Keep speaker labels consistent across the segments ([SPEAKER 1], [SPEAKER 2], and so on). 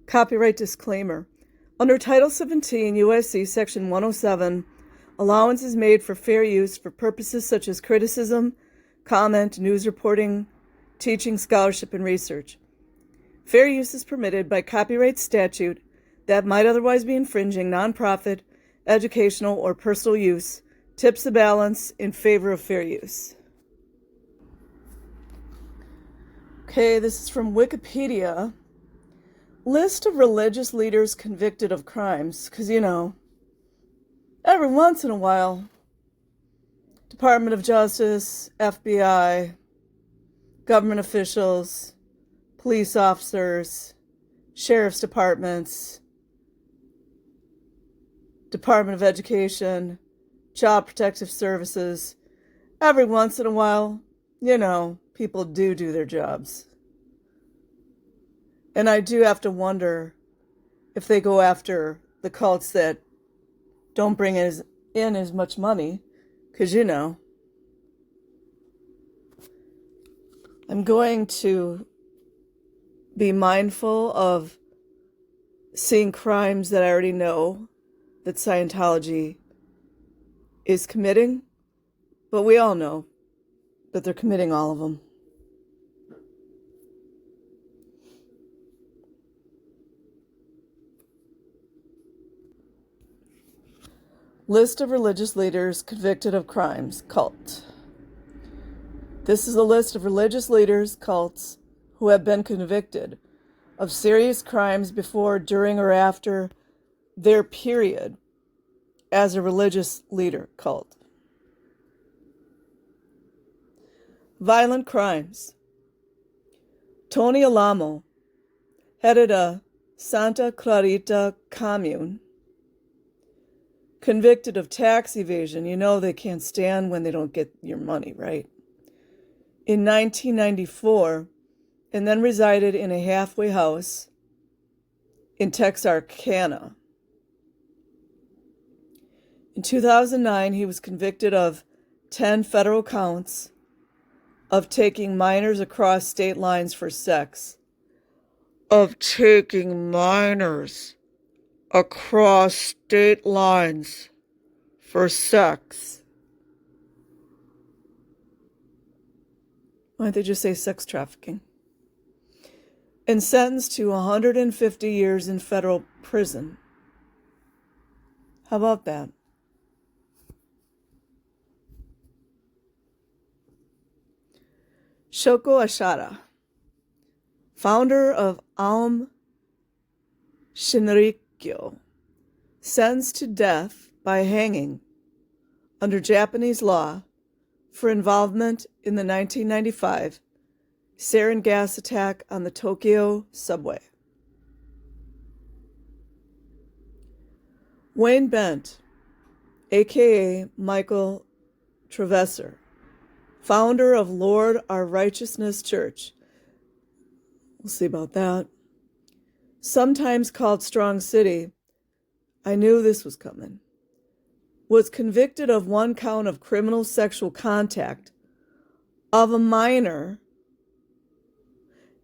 [SPEAKER 1] Copyright disclaimer. Under Title 17 U.S.C. Section 107, allowance is made for fair use for purposes such as criticism, comment, news reporting, teaching, scholarship, and research. Fair use is permitted by copyright statute that might otherwise be infringing nonprofit, educational, or personal use, tips the balance in favor of fair use. Okay, this is from Wikipedia. List of religious leaders convicted of crimes, because, every once in a while, Department of Justice, FBI, government officials, police officers, sheriff's departments, Department of Education, Child Protective Services, every once in a while, people do their jobs. And I do have to wonder if they go after the cults that don't bring in as much money, because, I'm going to be mindful of seeing crimes that I already know that Scientology is committing, but we all know that they're committing all of them. List of religious leaders convicted of crimes, cult. This is a list of religious leaders, cults, who have been convicted of serious crimes before, during, or after their period as a religious leader, cult. Violent crimes. Tony Alamo headed a Santa Clarita commune, convicted of tax evasion. They can't stand when they don't get your money, right? In 1994, and then resided in a halfway house in Texarkana. In 2009, he was convicted of 10 federal counts of taking minors across state lines for sex. Of taking minors across state lines for sex. Why don't they just say sex trafficking? And sentenced to 150 years in federal prison. How about that? Shoko Ashara, founder of Aum Shinrikyo, sentenced to death by hanging under Japanese law for involvement in the 1995 sarin gas attack on the Tokyo subway. Wayne Bent, aka Michael Trevesser, founder of Lord Our Righteousness Church. We'll see about that. Sometimes called Strong City, I knew this was coming, was convicted of 1 count of criminal sexual contact of a minor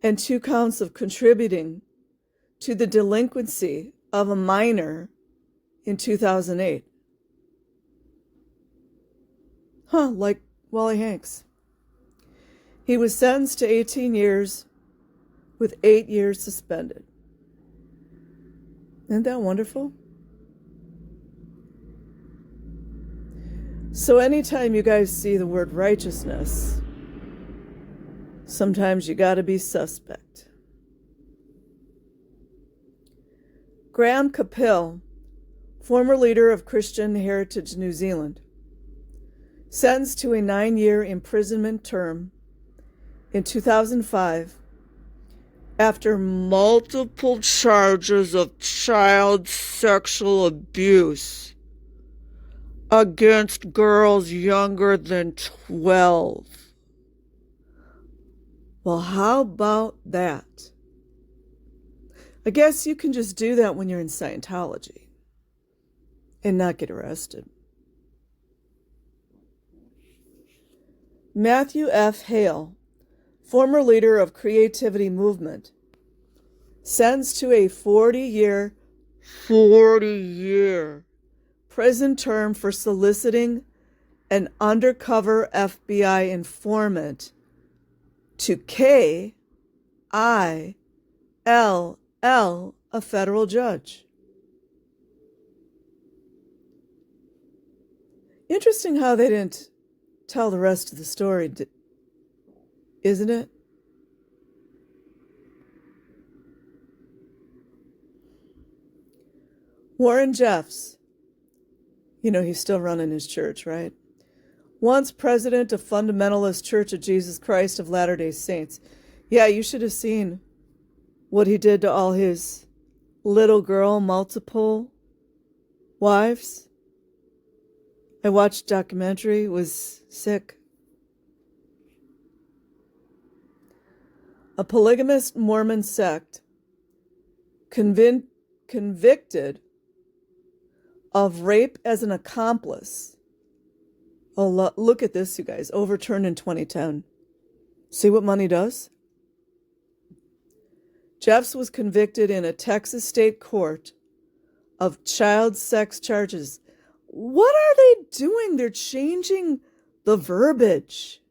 [SPEAKER 1] and 2 counts of contributing to the delinquency of a minor in 2008. Like Wally Hanks. He was sentenced to 18 years with 8 years suspended. Isn't that wonderful? So anytime you guys see the word righteousness, sometimes you got to be suspect. Graham Capil, former leader of Christian Heritage New Zealand, sentenced to a 9-year imprisonment term in 2005 after multiple charges of child sexual abuse against girls younger than 12. Well, how about that? I guess you can just do that when you're in Scientology and not get arrested. Matthew F. Hale, former leader of Creativity Movement, sentenced to a 40-year prison term for soliciting an undercover FBI informant to KILL, a federal judge. Interesting how they didn't tell the rest of the story, isn't it? Warren Jeffs, he's still running his church, right? Once president of Fundamentalist Church of Jesus Christ of Latter-day Saints. Yeah, you should have seen what he did to all his little girl multiple wives. I watched a documentary, it was sick. A polygamist Mormon sect convicted of rape as an accomplice. Oh, look at this, you guys. Overturned in 2010. See what money does? Jeffs was convicted in a Texas state court of child sex charges. What are they doing? They're changing the verbiage.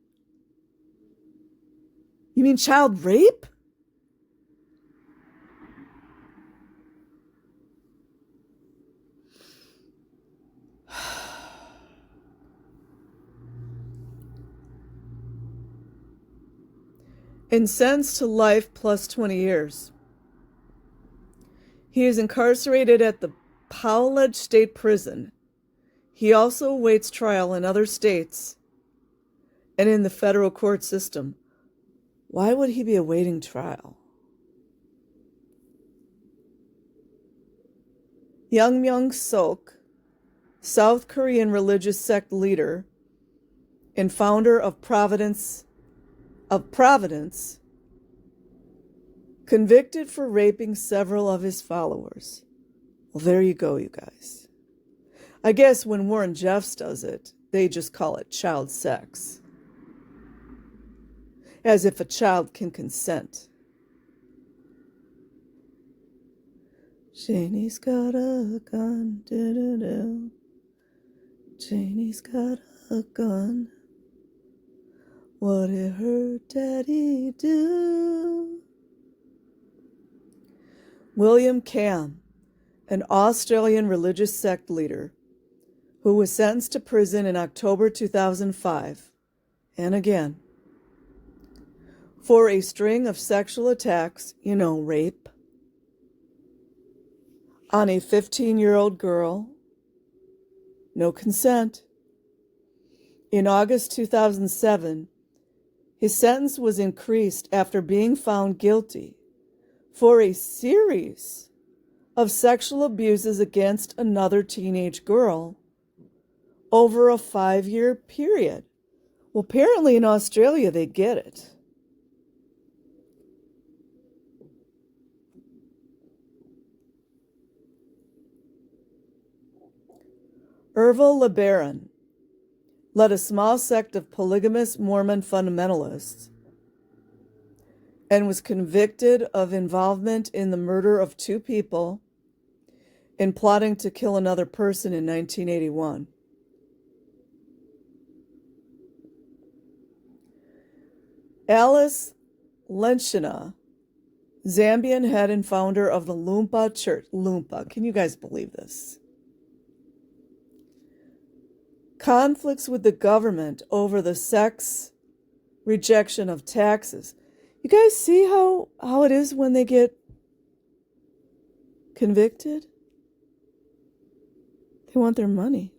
[SPEAKER 1] You mean child rape? And sentenced to life plus 20 years. He is incarcerated at the Powledge State Prison. He also awaits trial in other states and in the federal court system. Why would he be awaiting trial? Young Myung-sok, South Korean religious sect leader and founder of Providence, convicted for raping several of his followers. Well, there you go, you guys. I guess when Warren Jeffs does it, they just call it child sex. As if a child can consent. Janie's got a gun, do-do-do. Janie's got a gun. What did her daddy do? William Cam, an Australian religious sect leader who was sentenced to prison in October 2005, and again, for a string of sexual attacks, rape, on a 15-year-old girl, no consent. In August 2007, his sentence was increased after being found guilty for a series of sexual abuses against another teenage girl over a 5-year period. Well, apparently in Australia they get it. Ervil LeBaron led a small sect of polygamous Mormon fundamentalists and was convicted of involvement in the murder of 2 people and plotting to kill another person in 1981. Alice Lenshina, Zambian head and founder of the Lumpa Church. Lumpa, can you guys believe this? Conflicts with the government over the sex rejection of taxes. You guys see how it is when they get convicted? They want their money.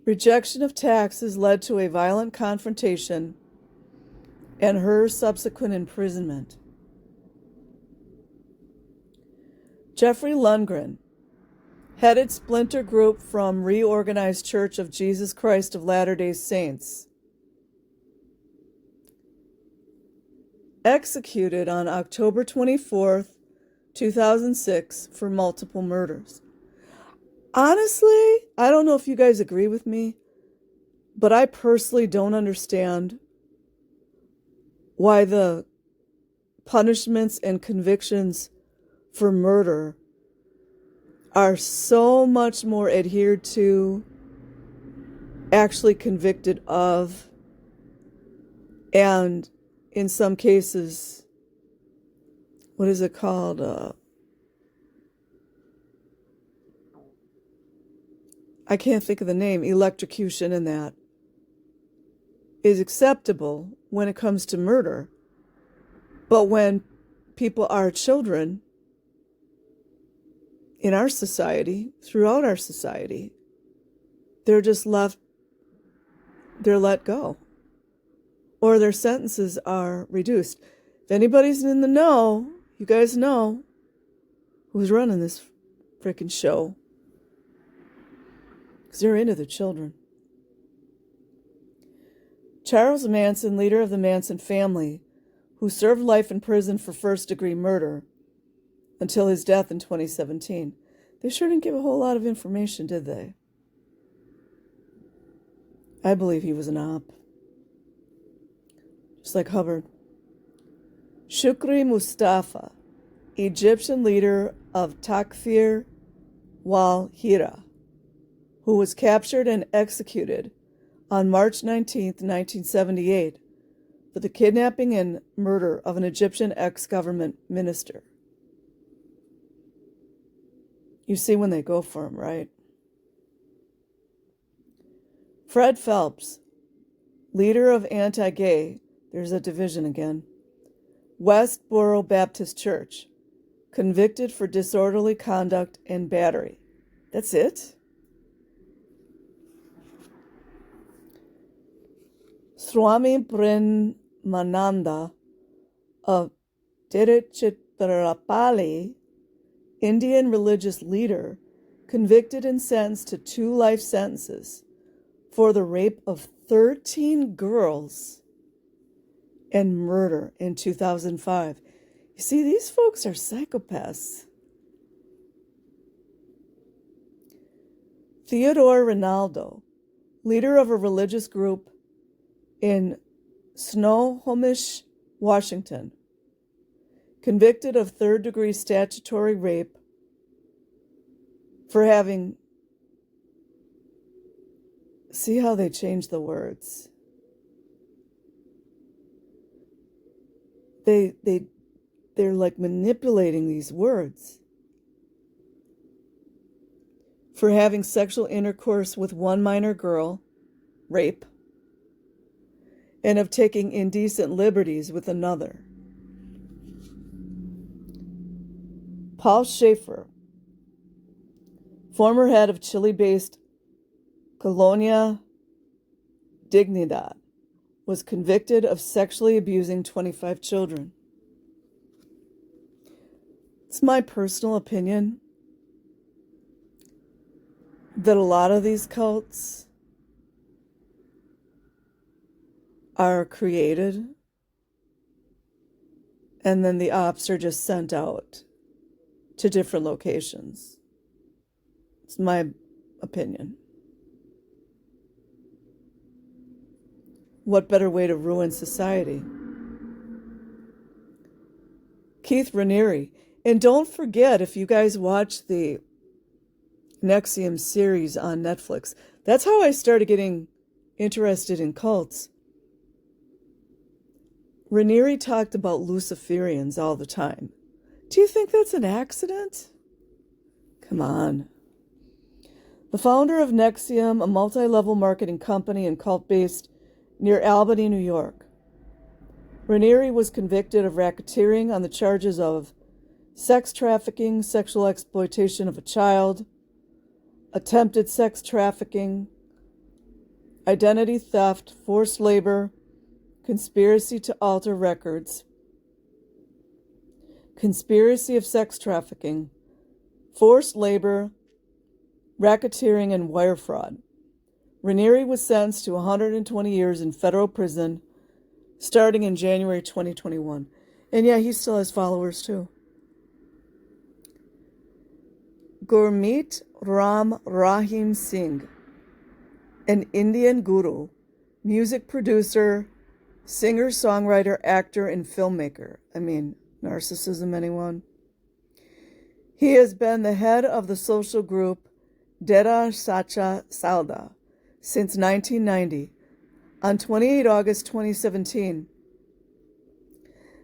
[SPEAKER 1] Rejection of taxes led to a violent confrontation and her subsequent imprisonment. Jeffrey Lundgren headed splinter group from Reorganized Church of Jesus Christ of Latter-day Saints. Executed on October 24th, 2006 for multiple murders. Honestly, I don't know if you guys agree with me, but I personally don't understand why the punishments and convictions for murder are so much more adhered to, actually convicted of, and in some cases, what is it called? I can't think of the name, electrocution, and that is acceptable when it comes to murder. But when people are children in our society, throughout our society, they're just they're let go. Or their sentences are reduced. If anybody's in the know, you guys know who's running this freaking show. Because they're into the children. Charles Manson, leader of the Manson family, who served life in prison for first-degree murder until his death in 2017. They sure didn't give a whole lot of information, did they? I believe he was an op. Just like Hubbard. Shukri Mustafa, Egyptian leader of Takfir wal Hira, who was captured and executed on March 19, 1978, for the kidnapping and murder of an Egyptian ex-government minister. You see when they go for him, right? Fred Phelps, leader of anti-gay, there's a division again, Westboro Baptist Church, convicted for disorderly conduct and battery. That's it? Swami Brahmananda of Tiruchirappalli, Indian religious leader, convicted and sentenced to 2 life sentences for the rape of 13 girls and murder in 2005. You see, these folks are psychopaths. Theodore Ronaldo, leader of a religious group in Snohomish, Washington, convicted of third-degree statutory rape for having, see how they change the words. They're like manipulating these words. For having sexual intercourse with one minor girl, rape, and of taking indecent liberties with another. Paul Schaefer, former head of Chile-based Colonia Dignidad, was convicted of sexually abusing 25 children. It's my personal opinion that a lot of these cults are created and then the ops are just sent out to different locations. It's my opinion. What better way to ruin society? Keith Raniere. And don't forget, if you guys watch the NXIVM series on Netflix, that's how I started getting interested in cults. Raniere talked about Luciferians all the time. Do you think that's an accident? Come on. The founder of NXIVM, a multi-level marketing company and cult based near Albany, New York. Raniere was convicted of racketeering on the charges of sex trafficking, sexual exploitation of a child, attempted sex trafficking, identity theft, forced labor, conspiracy to alter records, conspiracy of sex trafficking, forced labor, racketeering, and wire fraud. Raniere was sentenced to 120 years in federal prison starting in January 2021. And yeah, he still has followers too. Gurmeet Ram Rahim Singh, an Indian guru, music producer, Singer, songwriter, actor, and filmmaker. I mean, narcissism, anyone? He has been the head of the social group Dera Sacha Salda since 1990. On 28 August 2017,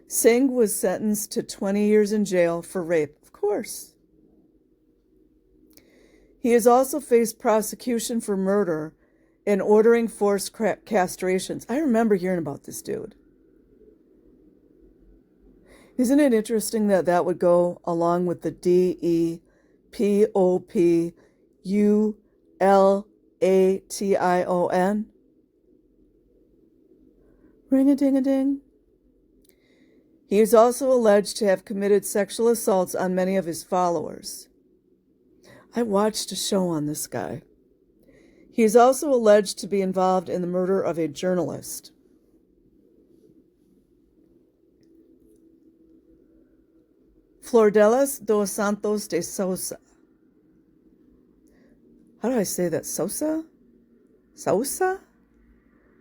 [SPEAKER 1] Singh was sentenced to 20 years in jail for rape. Of course. He has also faced prosecution for murder and ordering forced castrations. I remember hearing about this dude. Isn't it interesting that that would go along with the DEPOPULATION? Ring-a-ding-a-ding. He is also alleged to have committed sexual assaults on many of his followers. I watched a show on this guy. He is also alleged to be involved in the murder of a journalist. Flordelis dos Santos de Sousa. How do I say that? Sousa? Sousa?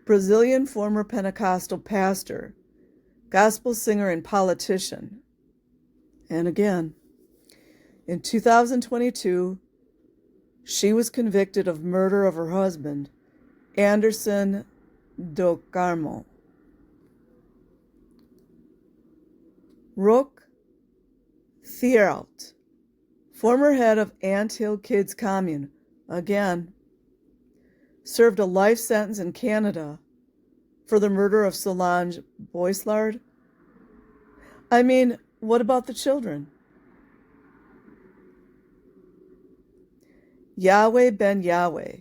[SPEAKER 1] Brazilian former Pentecostal pastor, gospel singer, and politician. And again, in 2022, she was convicted of murder of her husband, Anderson do Carmo. Roque Thieraut, former head of Ant Hill Kids Commune, again, served a life sentence in Canada for the murder of Solange Boislard. I mean, what about the children? Yahweh Ben Yahweh,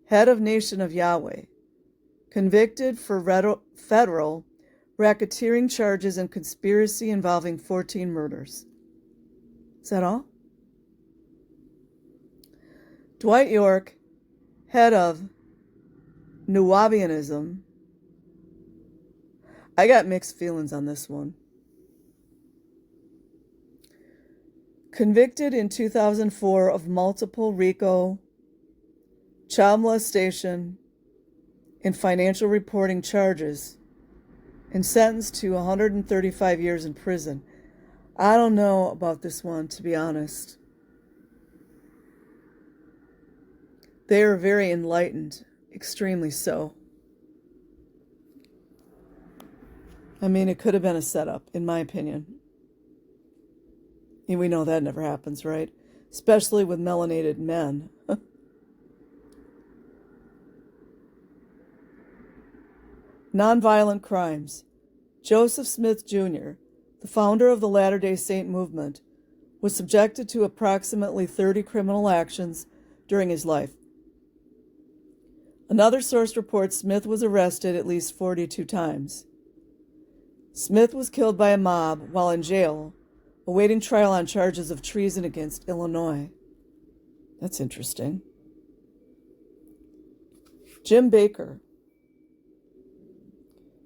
[SPEAKER 1] head of Nation of Yahweh, convicted for federal racketeering charges and conspiracy involving 14 murders. Is that all? Dwight York, head of Nuwaubianism. I got mixed feelings on this one. Convicted in 2004 of multiple RICO, child molestation, and financial reporting charges, and sentenced to 135 years in prison. I don't know about this one, to be honest. They are very enlightened, extremely so. I mean, it could have been a setup, in my opinion. And we know that never happens, right? Especially with melanated men. Nonviolent crimes. Joseph Smith Jr., the founder of the Latter-day Saint movement, was subjected to approximately 30 criminal actions during his life. Another source reports Smith was arrested at least 42 times. Smith was killed by a mob while in jail, awaiting trial on charges of treason against Illinois. That's interesting. Jim Baker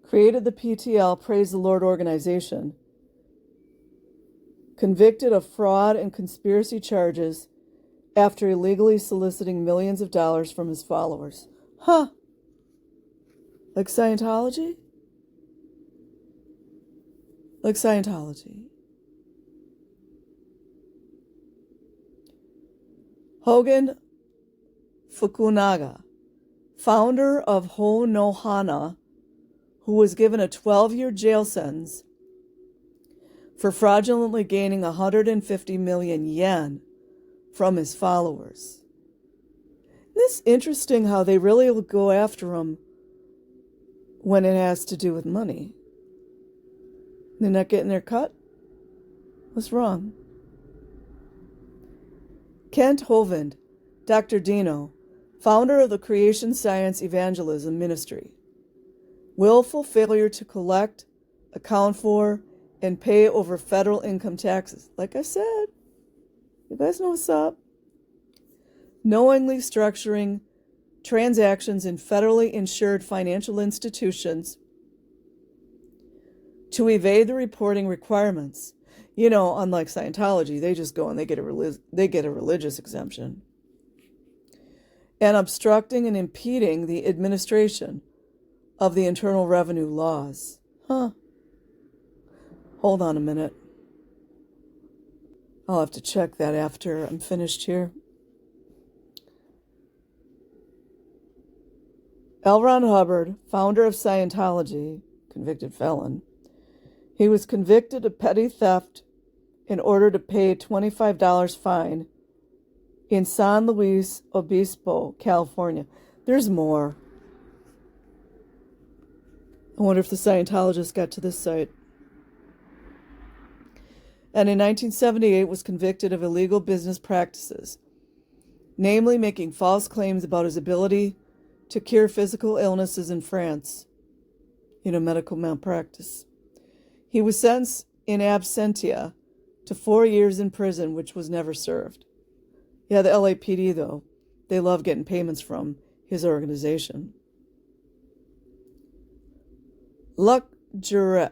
[SPEAKER 1] created the PTL Praise the Lord organization, convicted of fraud and conspiracy charges after illegally soliciting millions of dollars from his followers. Huh. Like Scientology? Like Scientology. Hogan Fukunaga, founder of Ho no Hana, who was given a 12-year jail sentence for fraudulently gaining 150 million yen from his followers. It's interesting how they really will go after him when it has to do with money. They're not getting their cut? What's wrong? Kent Hovind, Dr. Dino, founder of the Creation Science Evangelism Ministry. Willful failure to collect, account for, and pay over federal income taxes. Like I said, you guys know what's up. Knowingly structuring transactions in federally insured financial institutions to evade the reporting requirements. You know, unlike Scientology, they just go and they get a religious exemption. And obstructing and impeding the administration of the Internal Revenue laws. Huh. Hold on a minute. I'll have to check that after I'm finished here. L. Ron Hubbard, founder of Scientology, convicted felon. He was convicted of petty theft in order to pay a $25 fine in San Luis Obispo, California. There's more. I wonder if the Scientologist got to this site. And in 1978 was convicted of illegal business practices, namely making false claims about his ability to cure physical illnesses in France, medical malpractice. He was sentenced in absentia to 4 years in prison, which was never served. Yeah, the LAPD, though, they love getting payments from his organization. Luc Jure,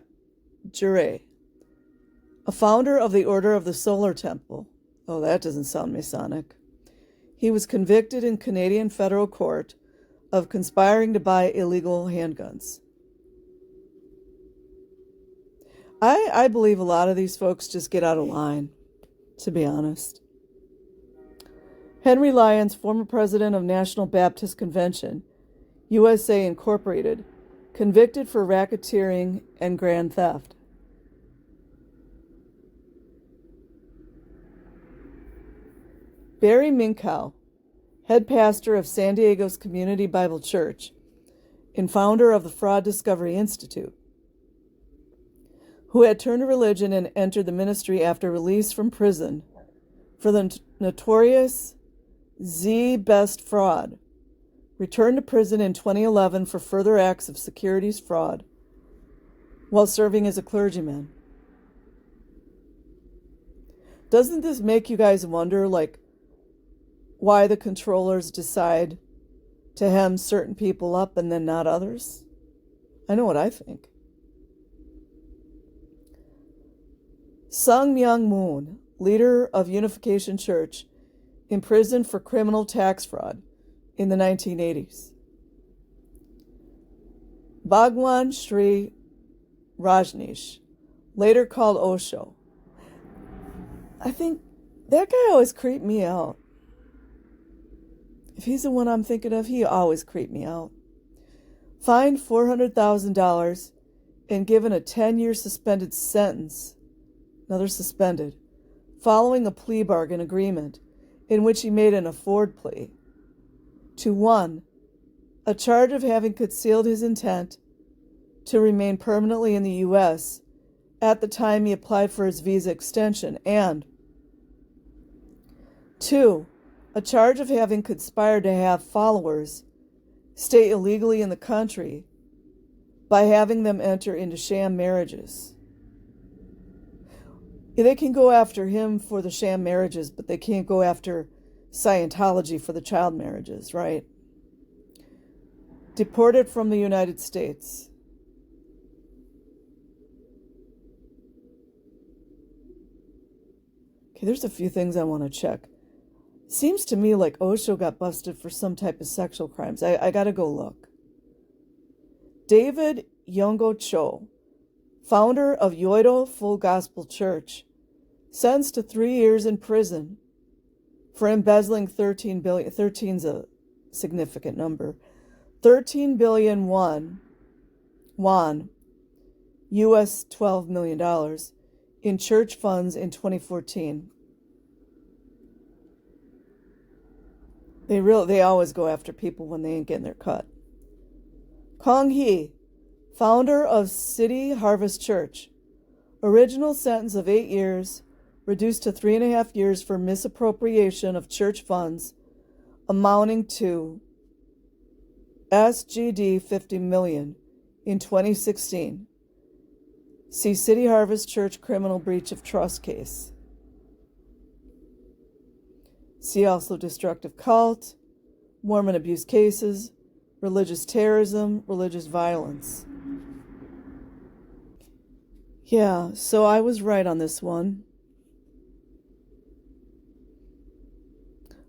[SPEAKER 1] a founder of the Order of the Solar Temple. Oh, that doesn't sound Masonic. He was convicted in Canadian federal court of conspiring to buy illegal handguns. I believe a lot of these folks just get out of line, to be honest. Henry Lyons, former president of National Baptist Convention, USA Incorporated, convicted for racketeering and grand theft. Barry Minkow, head pastor of San Diego's Community Bible Church and founder of the Fraud Discovery Institute, who had turned to religion and entered the ministry after release from prison for the notorious Z-Best fraud, returned to prison in 2011 for further acts of securities fraud while serving as a clergyman. Doesn't this make you guys wonder, why the controllers decide to hem certain people up and then not others? I know what I think. Sung Myung Moon, leader of Unification Church, imprisoned for criminal tax fraud in the 1980s. Bhagwan Sri Rajneesh, later called Osho. I think that guy always creeped me out. If he's the one I'm thinking of, he always creeped me out. Fined $400,000 and given a 10-year suspended sentence, another suspended, following a plea bargain agreement in which he made an afford plea to 1, a charge of having concealed his intent to remain permanently in the U.S. at the time he applied for his visa extension, and 2, a charge of having conspired to have followers stay illegally in the country by having them enter into sham marriages. They can go after him for the sham marriages, but they can't go after Scientology for the child marriages, right? Deported from the United States. Okay, there's a few things I want to check. Seems to me like Osho got busted for some type of sexual crimes. I gotta go look. David Yongo Cho, founder of Yoido Full Gospel Church, sentenced to 3 years in prison for embezzling 13 billion. 13's a significant number. 13 billion won, US $12 million, in church funds in 2014. They always go after people when they ain't getting their cut. Kong Hee, founder of City Harvest Church, original sentence of 8 years, reduced to 3.5 years for misappropriation of church funds amounting to SGD 50 million in 2016. See City Harvest Church criminal breach of trust case. See also destructive cult, Mormon abuse cases, religious terrorism, religious violence. Yeah, so I was right on this one.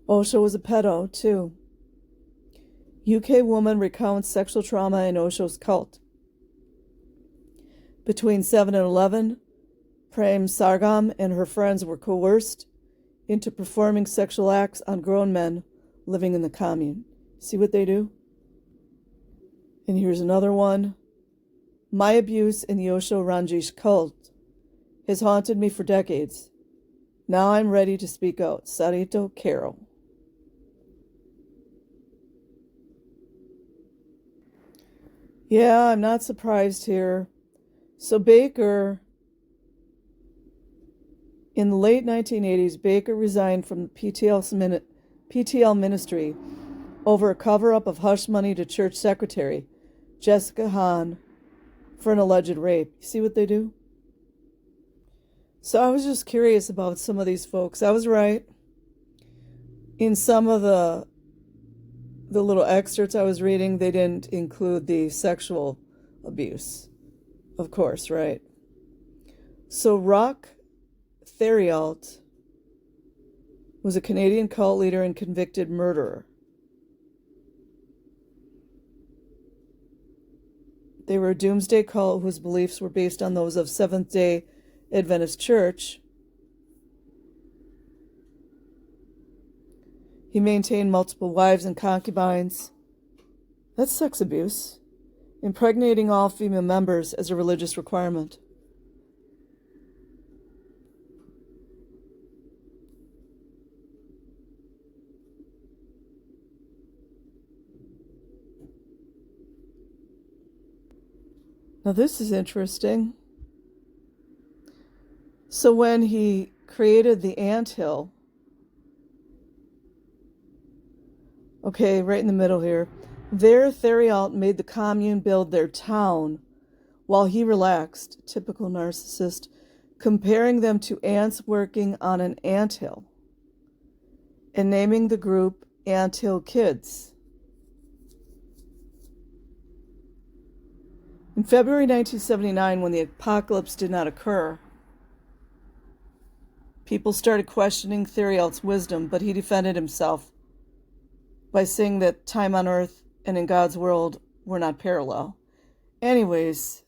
[SPEAKER 1] Osho was a pedo, too. UK woman recounts sexual trauma in Osho's cult. Between 7 and 11, Prem Sargam and her friends were coerced into performing sexual acts on grown men living in the commune. See what they do? And here's another one. My abuse in the Osho Ranjish cult has haunted me for decades. Now I'm ready to speak out. Sarito Carroll. Yeah, I'm not surprised here. So Baker, in the late 1980s, Baker resigned from the PTL ministry over a cover-up of hush money to church secretary Jessica Hahn for an alleged rape. You see what they do? So I was just curious about some of these folks. I was right. In some of the little excerpts I was reading, they didn't include the sexual abuse. Of course, right? So Rock Theriault was a Canadian cult leader and convicted murderer. They were a doomsday cult whose beliefs were based on those of Seventh-day Adventist Church. He maintained multiple wives and concubines. That's sex abuse. Impregnating all female members as a religious requirement. Now this is interesting. So when he created the anthill, okay, right in the middle here, there Theriault made the commune build their town while he relaxed, typical narcissist, comparing them to ants working on an anthill and naming the group Anthill Kids. In February 1979, when the apocalypse did not occur, people started questioning Theriault's wisdom, but he defended himself by saying that time on earth and in God's world were not parallel. Anyways,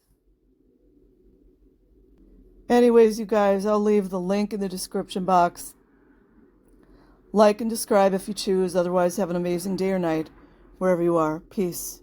[SPEAKER 1] you guys, I'll leave the link in the description box. Like and subscribe if you choose. Otherwise, have an amazing day or night, wherever you are. Peace.